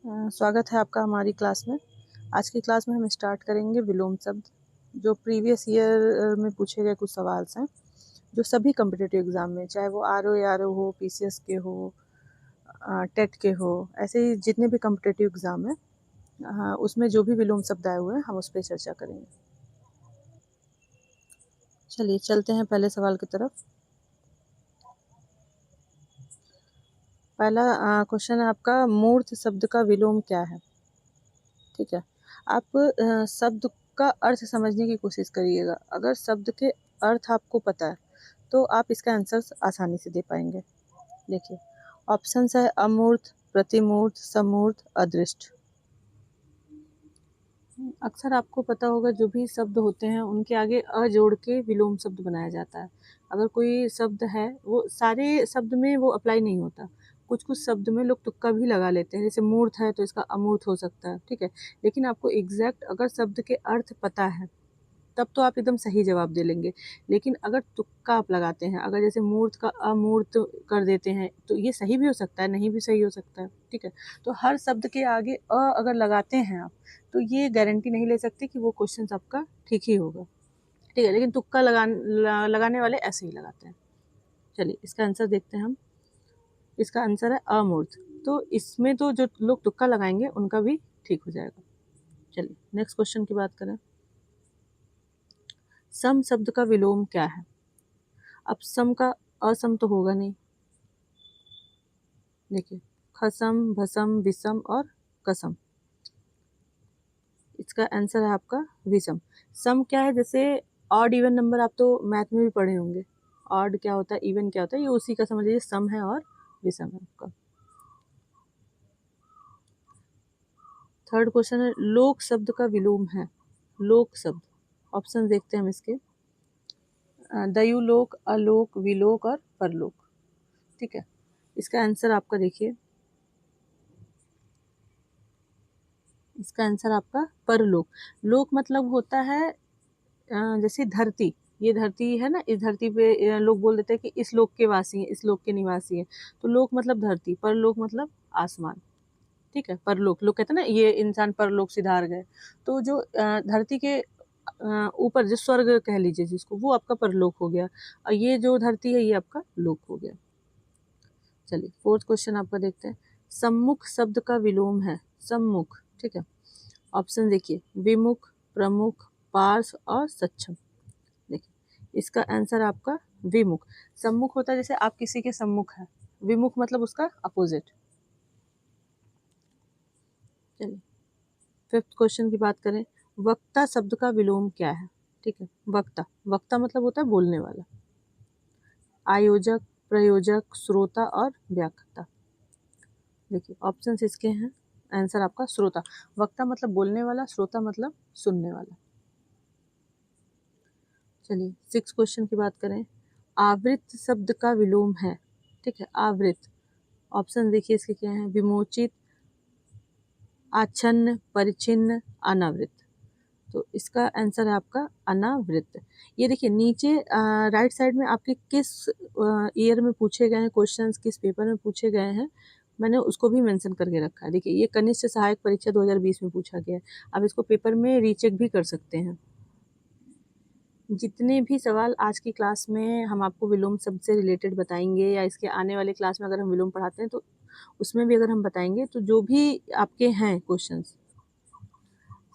स्वागत है आपका हमारी क्लास में। आज की क्लास में हम स्टार्ट करेंगे विलोम शब्द, जो प्रीवियस ईयर में पूछे गए कुछ सवाल हैं, जो सभी कम्पिटिटिव एग्ज़ाम में, चाहे वो आर ओ हो, पीसीएस के हो, टेट के हो, ऐसे ही जितने भी कम्पिटिटिव एग्ज़ाम हैं, उसमें जो भी विलोम शब्द आए हुए हैं हम उस पर चर्चा करेंगे। चलिए चलते हैं पहले सवाल की तरफ। पहला क्वेश्चन है आपका, मूर्त शब्द का विलोम क्या है। ठीक है, आप शब्द का अर्थ समझने की कोशिश करिएगा। अगर शब्द के अर्थ आपको पता है तो आप इसका आंसर आसानी से दे पाएंगे। देखिए ऑप्शंस है अमूर्त, प्रतिमूर्त, समूर्त, अदृष्ट। अक्सर आपको पता होगा जो भी शब्द होते हैं उनके आगे अ जोड़ के विलोम शब्द बनाया जाता है। अगर कोई शब्द है वो सारे शब्द में वो अप्लाई नहीं होता, कुछ कुछ शब्द में लोग तुक्का भी लगा लेते हैं। जैसे मूर्त है तो इसका अमूर्त हो सकता है, ठीक है। लेकिन आपको एग्जैक्ट अगर शब्द के अर्थ पता है तब तो आप एकदम सही जवाब दे लेंगे। लेकिन अगर तुक्का आप लगाते हैं, अगर जैसे मूर्त का अमूर्त कर देते हैं तो ये सही भी हो सकता है, नहीं भी सही हो सकता है, ठीक है। तो हर शब्द के आगे अ अगर लगाते हैं आप तो ये गारंटी नहीं ले सकते कि वो क्वेश्चन आपका ठीक ही होगा, ठीक है। लेकिन तुक्का लगाने वाले ऐसे ही लगाते हैं। चलिए इसका आंसर देखते हैं हम। इसका आंसर है अमूर्त। तो इसमें तो जो लोग तुक्का लगाएंगे उनका भी ठीक हो जाएगा। चलिए नेक्स्ट क्वेश्चन की बात करें। सम शब्द का विलोम क्या है। अब सम का असम तो होगा नहीं। देखिए खसम, भसम, विषम और कसम। इसका आंसर है आपका विषम। सम क्या है, जैसे ऑड इवन नंबर आप तो मैथ में भी पढ़े होंगे। ऑड क्या होता है, इवन क्या होता है, ये उसी का समझ लीजिए सम है और विषम है आपका। थर्ड क्वेश्चन है, लोक शब्द का विलोम है। लोक शब्द, ऑप्शन देखते हैं हम इसके। दयुलोक, अलोक, विलोक और परलोक, ठीक है। इसका आंसर आपका देखिए, इसका आंसर आपका परलोक। लोक मतलब होता है जैसे धरती, ये धरती है ना, इस धरती पे लोग बोल देते हैं कि इस लोक के वासी हैं, इस लोक के निवासी हैं। तो लोक मतलब धरती, परलोक मतलब आसमान, ठीक है। परलोक, लोग कहते हैं ना ये इंसान परलोक सिधार गए। तो जो धरती के ऊपर जो स्वर्ग कह लीजिए जिसको, वो आपका परलोक हो गया, और ये जो धरती है ये आपका लोक हो गया। चलिए फोर्थ क्वेश्चन आपका देखते हैं। सम्मुख शब्द का विलोम है। सम्मुख, ठीक है। ऑप्शन देखिए, विमुख, प्रमुख, पार्श्व और सक्षम। देखिए इसका आंसर आपका विमुख। सम्मुख होता है जैसे आप किसी के सम्मुख हैं, विमुख मतलब उसका अपोजिट। चलिए फिफ्थ क्वेश्चन की बात करें। वक्ता शब्द का विलोम क्या है। ठीक है, वक्ता, वक्ता मतलब होता है बोलने वाला। आयोजक, प्रयोजक, श्रोता और व्याख्याता। देखिए ऑप्शन इसके हैं, आंसर आपका श्रोता। वक्ता मतलब बोलने वाला, श्रोता मतलब सुनने वाला। चलिए सिक्स क्वेश्चन की बात करें। आवृत शब्द का विलोम है। ठीक है, आवृत। ऑप्शन देखिए इसके क्या हैं, विमोचित, आच्छन्न, परिचिन्न, अनावृत। तो इसका आंसर है आपका अनावृत। ये देखिए नीचे राइट साइड में आपके किस ईयर में पूछे गए हैं क्वेश्चंस, किस पेपर में पूछे गए हैं, मैंने उसको भी मेंशन करके रखा है। देखिए ये कनिष्ठ सहायक परीक्षा 2020 में पूछा गया है। आप इसको पेपर में रीचेक भी कर सकते हैं। जितने भी सवाल आज की क्लास में हम आपको विलोम शब्द से रिलेटेड बताएंगे, या इसके आने वाले क्लास में अगर हम विलोम पढ़ाते हैं तो उसमें भी अगर हम बताएंगे, तो जो भी आपके हैं क्वेश्चंस,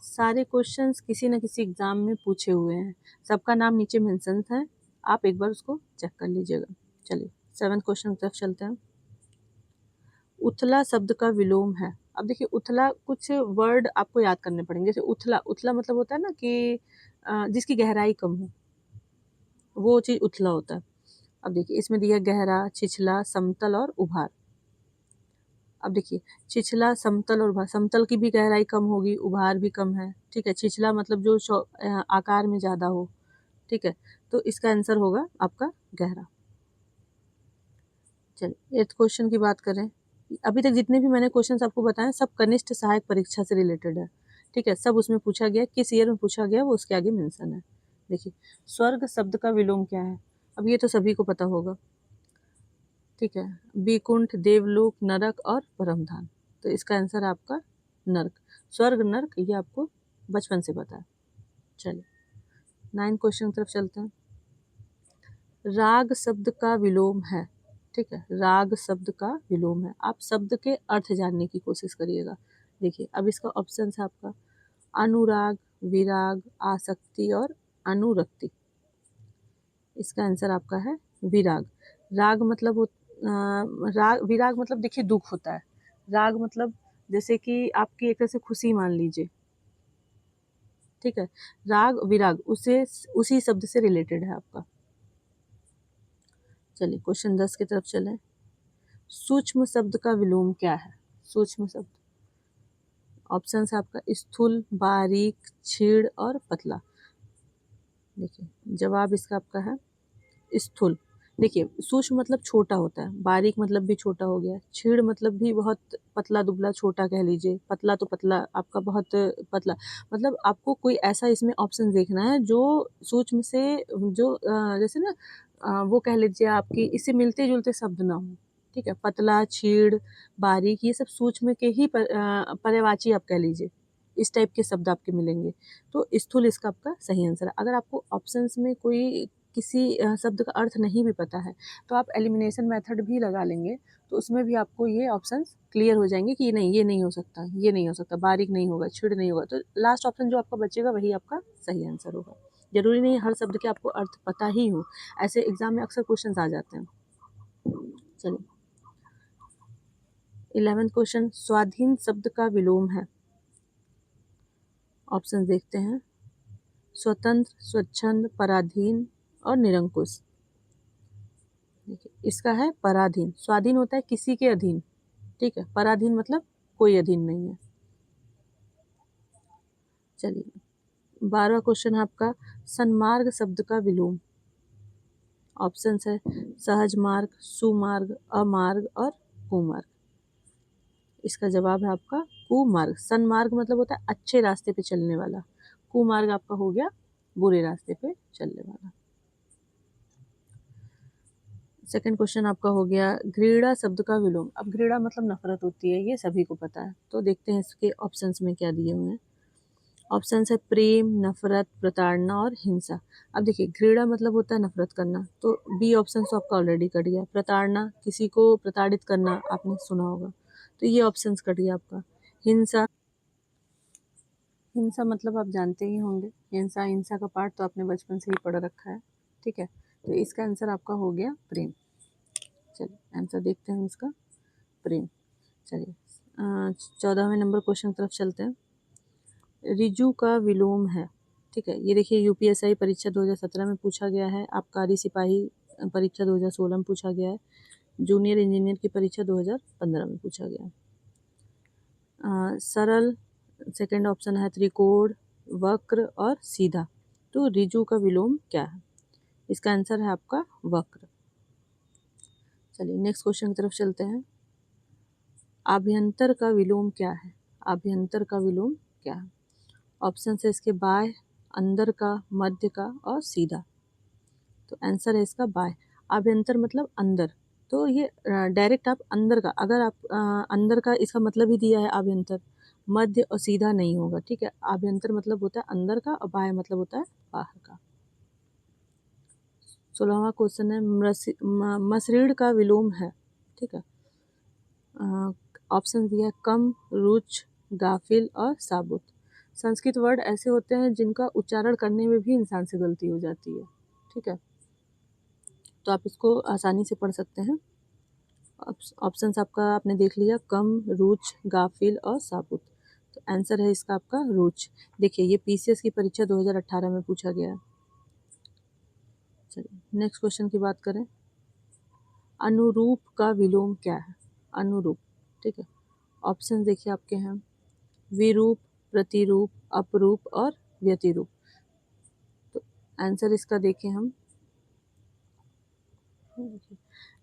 सारे क्वेश्चंस किसी न किसी एग्ज़ाम में पूछे हुए हैं। सबका नाम नीचे मेंशन है, आप एक बार उसको चेक कर लीजिएगा। चलिए सेवन्थ क्वेश्चन की तरफ चलते हैं। उथला शब्द का विलोम है। अब देखिए उथला, कुछ वर्ड आपको याद करने पड़ेंगे। जैसे उथला, उथला मतलब होता है ना कि जिसकी गहराई कम हो, वो चीज़ उथला होता है। अब देखिए इसमें दिया गहरा, छिछला, समतल और उभार। अब देखिए छिछला, समतल और उभार, समतल की भी गहराई कम होगी, उभार भी कम है, ठीक है। छिछला मतलब जो आकार में ज़्यादा हो, ठीक है। तो इसका आंसर होगा आपका गहरा। चलिए एट्थ क्वेश्चन की बात करें। अभी तक जितने भी मैंने क्वेश्चंस आपको बताए सब कनिष्ठ सहायक परीक्षा से रिलेटेड है, ठीक है। सब उसमें पूछा गया, किस ईयर में पूछा गया वो उसके आगे मेंशन है। देखिए स्वर्ग शब्द का विलोम क्या है। अब ये तो सभी को पता होगा, ठीक है। विकुंठ, देवलोक, नरक और परमधाम। तो इसका आंसर है आपका नर्क। स्वर्ग नर्क ये आपको बचपन से पता है। चलिए 9 क्वेश्चन की तरफ चलते हैं। राग शब्द का विलोम है, ठीक है, राग शब्द का विलोम है। आप शब्द के अर्थ जानने की कोशिश करिएगा। देखिए अब इसका ऑप्शन है आपका अनुराग, विराग, आसक्ति और अनुरक्ति। इसका आंसर आपका है विराग। राग मतलब राग, विराग मतलब देखिए दुख होता है। राग मतलब जैसे कि आपकी एक तरह से खुशी मान लीजिए, ठीक है। राग विराग उसे उसी शब्द से रिलेटेड है आपका। चलिए क्वेश्चन 10 की तरफ चलें। सूक्ष्म शब्द का विलोम क्या है? सूक्ष्म शब्द ऑप्शन है आपका स्थूल, बारीक, क्षीण और पतला। देखिए जवाब इसका आपका है स्थूल। देखिए सूक्ष्म मतलब छोटा होता है, बारीक मतलब भी छोटा हो गया, क्षीण मतलब भी बहुत पतला दुबला छोटा कह लीजिए, पतला तो पतला आपका बहुत पतला। मतलब आपको कोई ऐसा इसमें ऑप्शन देखना है जो सूक्ष्म से जो जैसे ना वो कह लीजिए आपकी इससे मिलते जुलते शब्द ना हो, ठीक है। पतला, क्षीण, बारीक ये सब सूक्ष्म के ही पर्यायवाची आप कह लीजिए, इस टाइप के शब्द आपके मिलेंगे। तो स्थूल इसका आपका सही आंसर है। अगर आपको ऑप्शंस में कोई किसी शब्द का अर्थ नहीं भी पता है तो आप एलिमिनेशन मेथड भी लगा लेंगे, तो उसमें भी आपको ये ऑप्शंस क्लियर हो जाएंगे कि नहीं ये नहीं हो सकता, ये नहीं हो सकता, बारीक नहीं होगा, छिड़ नहीं होगा। तो लास्ट ऑप्शन जो आपका बचेगा वही आपका सही आंसर होगा। जरूरी नहीं हर शब्द के आपको अर्थ पता ही हो, ऐसे एग्जाम में अक्सर क्वेश्चन आ जाते हैं। चलिए 11th क्वेश्चन, स्वाधीन शब्द का विलोम है। ऑप्शन देखते हैं, स्वतंत्र, स्वच्छंद, पराधीन और निरंकुश। देखिए इसका है पराधीन। स्वाधीन होता है किसी के अधीन, ठीक है, पराधीन मतलब कोई अधीन नहीं है। चलिए 12वां क्वेश्चन है आपका, सन्मार्ग शब्द का विलोम। ऑप्शन है सहज मार्ग, सुमार्ग, अमार्ग और कुमार्ग। इसका जवाब है आपका कुमार्ग। सन्मार्ग मतलब होता है अच्छे रास्ते पे चलने वाला, कुमार्ग आपका हो गया बुरे रास्ते पे चलने वाला। सेकंड क्वेश्चन आपका हो गया घृणा शब्द का विलोम। अब घृणा मतलब नफरत होती है, ये सभी को पता है। तो देखते हैं इसके ऑप्शंस में क्या दिए हुए हैं। ऑप्शन है प्रेम, नफरत, प्रताड़ना और हिंसा। अब देखिए घृणा मतलब होता है नफरत करना, तो बी ऑप्शन तो आपका ऑलरेडी कट गया। प्रताड़ना किसी को प्रताड़ित करना आपने सुना होगा, तो ये ऑप्शन कट गया आपका। हिंसा, हिंसा मतलब आप जानते ही होंगे, हिंसा, हिंसा का पार्ट तो आपने बचपन से ही पढ़ रखा है, ठीक है। तो इसका आंसर आपका हो गया प्रेम। चलिए आंसर देखते हैं इसका प्रेम। चलिए 14वें नंबर क्वेश्चन की तरफ चलते हैं। रिजु का विलोम है, ठीक है। ये देखिए यूपीएसआई परीक्षा 2017 में पूछा गया है, आबकारी सिपाही परीक्षा 2016 में पूछा गया है, जूनियर इंजीनियर की परीक्षा 2015 में पूछा गया है। सरल सेकंड ऑप्शन है, त्रिकोण, वक्र और सीधा। तो रिजु का विलोम क्या है? इसका आंसर है आपका वक्र। चलिए नेक्स्ट क्वेश्चन की तरफ चलते हैं। आभ्यंतर का विलोम क्या है? आभ्यंतर का विलोम क्या है? ऑप्शन है इसके बाह्य, अंदर का, मध्य का और सीधा। तो आंसर है इसका बाह्य। आभ्यंतर मतलब अंदर, तो ये डायरेक्ट आप अंदर का, अगर आप अंदर का इसका मतलब ही दिया है आभ्यंतर, मध्य और सीधा नहीं होगा, ठीक है। आभ्यंतर मतलब होता है अंदर का और बाह्य मतलब होता है बाहर का। 16वां क्वेश्चन है मसृण का विलोम है, ठीक है। ऑप्शन दिया कम, रुच, गाफिल और साबुत। संस्कृत वर्ड ऐसे होते हैं जिनका उच्चारण करने में भी इंसान से गलती हो जाती है, ठीक है। तो आप इसको आसानी से पढ़ सकते हैं। ऑप्शन आपका आपने देख लिया, कम, रुच, गाफिल और साबुत। तो आंसर है इसका आपका रुच। देखिए ये पीसीएस की परीक्षा 2018 में पूछा गया है। चलिए नेक्स्ट क्वेश्चन की बात करें। अनुरूप का विलोम क्या है? अनुरूप, ठीक है। ऑप्शन देखिए आपके हैं, विरूप, प्रतिरूप, अपरूप और व्यतिरूप। तो आंसर इसका देखें हम,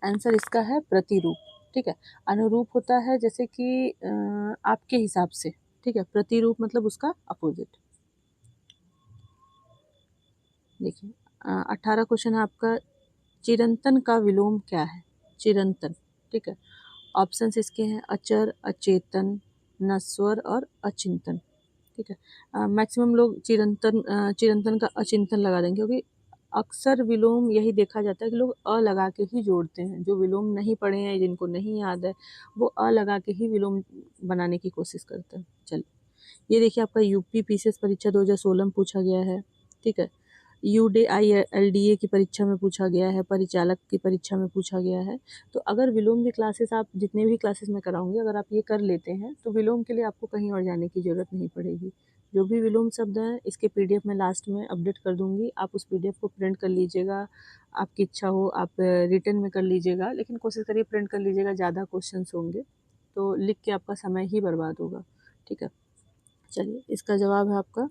आंसर इसका है प्रतिरूप, ठीक है। अनुरूप होता है जैसे कि आपके हिसाब से, ठीक है। प्रतिरूप मतलब उसका अपोजिट। देखिए 18 क्वेश्चन है आपका, चिरंतन का विलोम क्या है? चिरंतन, ठीक है। ऑप्शंस इसके हैं अचर, अचेतन, नश्वर और अचिंतन। ठीक है, मैक्सिमम लोग चिरंतन का अचिंतन लगा देंगे, क्योंकि अक्सर विलोम यही देखा जाता है कि लोग अ लगा के ही जोड़ते हैं। जो विलोम नहीं पढ़े हैं, जिनको नहीं याद है, वो अ लगा के ही विलोम बनाने की कोशिश करते हैं। चलिए, ये देखिए आपका यूपी पीसीएस परीक्षा 2016 में पूछा गया है। ठीक है, यूडीआईएलडीए की परीक्षा में पूछा गया है, परिचालक की परीक्षा में पूछा गया है। तो अगर विलोम की क्लासेस आप जितने भी क्लासेस में कराऊंगी, अगर आप ये कर लेते हैं तो विलोम के लिए आपको कहीं और जाने की ज़रूरत नहीं पड़ेगी। जो भी विलोम शब्द हैं, इसके पीडीएफ में लास्ट में अपडेट कर दूंगी, आप उस पीडीएफ को प्रिंट कर लीजिएगा। आपकी इच्छा हो आप रिटर्न में कर लीजिएगा, लेकिन कोशिश करिए प्रिंट कर लीजिएगा, ज़्यादा क्वेश्चंस होंगे तो लिख के आपका समय ही बर्बाद होगा। ठीक है, चलिए, इसका जवाब है आपका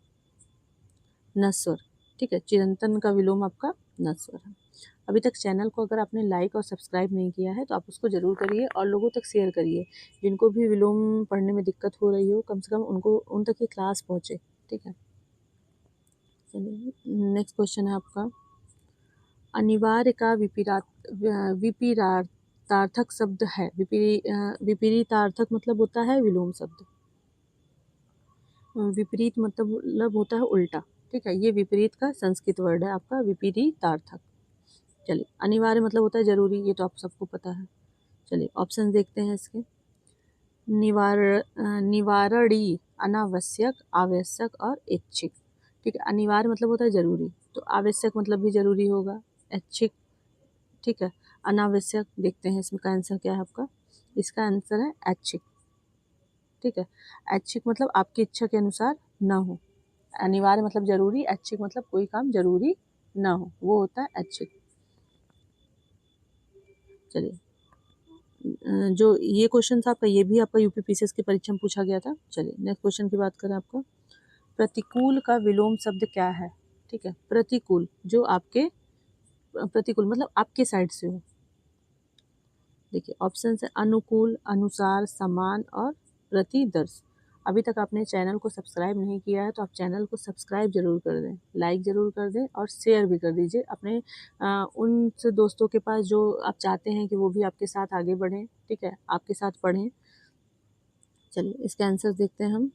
नस्वर। ठीक है, चिरंतन का विलोम आपका नस्वर है। अभी तक चैनल को अगर आपने लाइक और सब्सक्राइब नहीं किया है तो आप उसको ज़रूर करिए और लोगों तक शेयर करिए। जिनको भी विलोम पढ़ने में दिक्कत हो रही हो, कम से कम उनको उन तक ये क्लास पहुँचे। ठीक है, चलिए, नेक्स्ट क्वेश्चन है आपका, अनिवार्य का विपरीतार्थक शब्द है। विपरीतार्थक मतलब होता है विलोम शब्द। विपरीत मतलब होता है उल्टा। ठीक है, ये विपरीत का संस्कृत वर्ड है आपका विपरीतार्थक। चलिए, अनिवार्य मतलब होता है जरूरी, ये तो आप सबको पता है। चलिए, ऑप्शन देखते हैं इसके। निवारणी, अनावश्यक, आवश्यक और ऐच्छिक। ठीक है, अनिवार्य मतलब होता है जरूरी, तो आवश्यक मतलब भी जरूरी होगा, ऐच्छिक। ठीक है, अनावश्यक, देखते हैं इसमें का आंसर क्या है आपका। इसका आंसर है ऐच्छिक। ठीक है, ऐच्छिक मतलब आपकी इच्छा के अनुसार ना हो। अनिवार्य मतलब जरूरी, ऐच्छिक मतलब कोई काम जरूरी ना हो, वो होता है ऐच्छिक। चलिए, जो ये क्वेश्चन था आपका, ये भी आपका यूपी पीसीएस की परीक्षा में पूछा गया था। चलिए, नेक्स्ट क्वेश्चन की बात करें आपका, प्रतिकूल का विलोम शब्द क्या है। ठीक है, प्रतिकूल, जो आपके प्रतिकूल मतलब आपके साइड से हो। देखिए, ऑप्शन है अनुकूल, अनुसार, समान और प्रतिदर्श। अभी तक आपने चैनल को सब्सक्राइब नहीं किया है तो आप चैनल को सब्सक्राइब जरूर कर दें, लाइक ज़रूर कर दें और शेयर भी कर दीजिए अपने उन से दोस्तों के पास जो आप चाहते हैं कि वो भी आपके साथ आगे बढ़ें। ठीक है, आपके साथ पढ़ें। चलिए, इसका आंसर देखते हैं हम।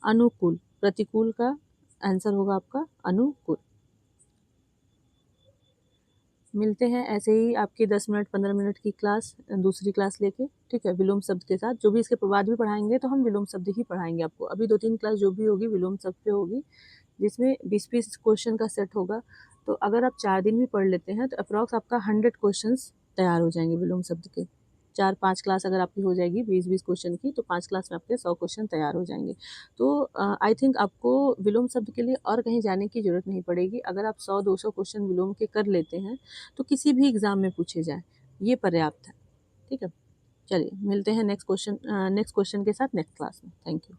अनुकूल, प्रतिकूल का आंसर होगा आपका अनुकूल। मिलते हैं ऐसे ही आपकी 10 मिनट 15 मिनट की क्लास, दूसरी क्लास लेके। ठीक है, विलोम शब्द के साथ, जो भी इसके बाद भी पढ़ाएंगे तो हम विलोम शब्द ही पढ़ाएंगे आपको। अभी 2-3 क्लास जो भी होगी विलोम शब्द पे होगी, जिसमें 20-20 क्वेश्चन का सेट होगा। तो अगर आप 4 दिन भी पढ़ लेते हैं तो अप्रॉक्स आपका 100 क्वेश्चन तैयार हो जाएंगे विलोम शब्द के। 4-5 क्लास अगर आपकी हो जाएगी 20-20 क्वेश्चन की, तो 5 क्लास में आपके 100 क्वेश्चन तैयार हो जाएंगे। तो आई थिंक आपको विलोम शब्द के लिए और कहीं जाने की ज़रूरत नहीं पड़ेगी। अगर आप 100-200 क्वेश्चन विलोम के कर लेते हैं तो किसी भी एग्ज़ाम में पूछे जाएँ, ये पर्याप्त है। ठीक है, चलिए, मिलते हैं नेक्स्ट क्वेश्चन के साथ नेक्स्ट क्लास में। Thank you.